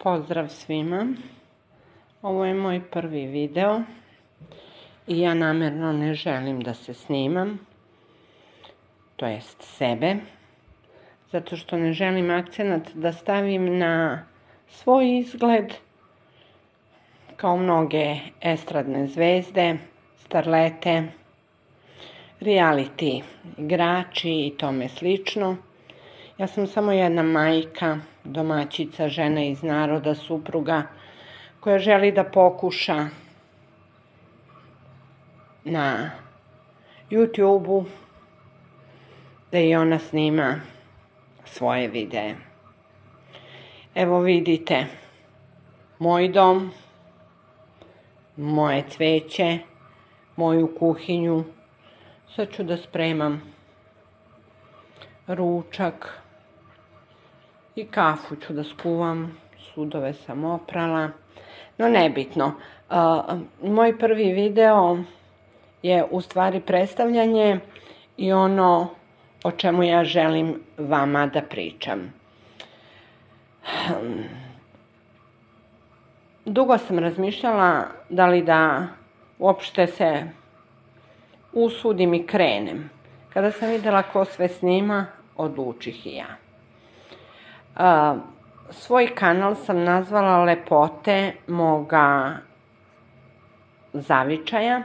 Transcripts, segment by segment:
Pozdrav svima, ovo je moj prvi video i ja namjerno ne želim da se snimam, to jest sebe, zato što ne želim akcenat da stavim na svoj izgled kao mnoge estradne zvezde, starlete, reality igrači i tome slično. Ja sam samo jedna majka, domaćica, žena iz naroda, supruga, koja želi da pokuša na YouTube-u da i ona snima svoje videe. Evo vidite moj dom, moje cveće, moju kuhinju. Sad ću da spremam ručak i kafu ću da skuvam, sudove sam oprala, no nebitno. Moj prvi video je u stvari predstavljanje i ono o čemu ja želim vama da pričam. Dugo sam razmišljala da li da uopšte se usudim i krenem. Kada sam vidjela ko sve snima, odlučih i ja. Svoj kanal sam nazvala Lepote moga zavičaja.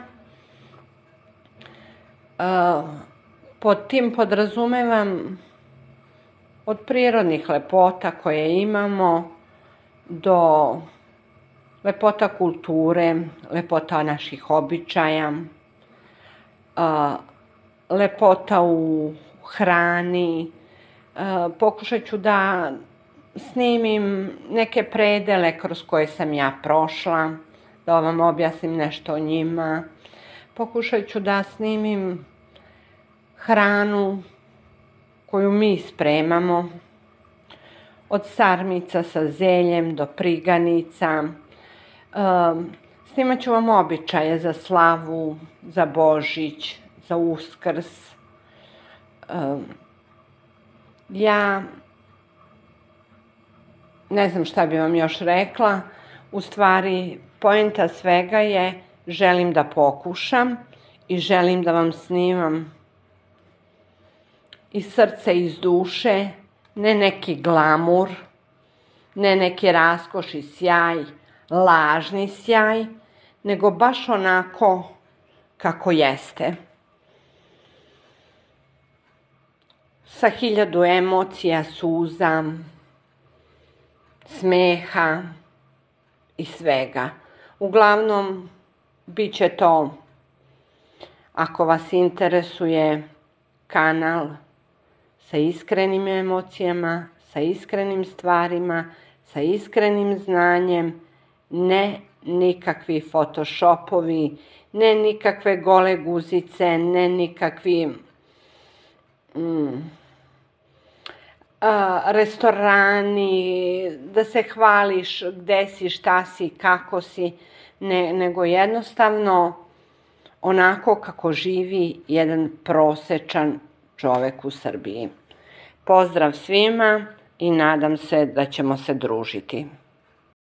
Pod tim podrazumevam od prirodnih lepota koje imamo do lepota kulture, lepota naših običaja, lepota u hrani. Pokušat ću da snimim neke predele kroz koje sam ja prošla, da vam objasnim nešto o njima. Pokušat ću da snimim hranu koju mi spremamo, od sarmica sa zeljem do priganica. Snimat ću vam običaje za slavu, za Božić, za Uskrs. Ja ne znam šta bi vam još rekla, u stvari poenta svega je želim da pokušam i želim da vam snimam iz srca i iz duše, ne neki glamur, ne neki raskoš i sjaj, lažni sjaj, nego baš onako kako jeste. Sa 1000 emocija, suza, smeha i svega. Uglavnom, bit će to, ako vas interesuje, kanal sa iskrenim emocijama, sa iskrenim stvarima, sa iskrenim znanjem, ne nikakvi photoshopovi, ne nikakve gole guzice, ne nikakvi restorani, da se hvališ gde si, šta si, kako si, nego jednostavno onako kako živi jedan prosečan čovek u Srbiji. Pozdrav svima i nadam se da ćemo se družiti.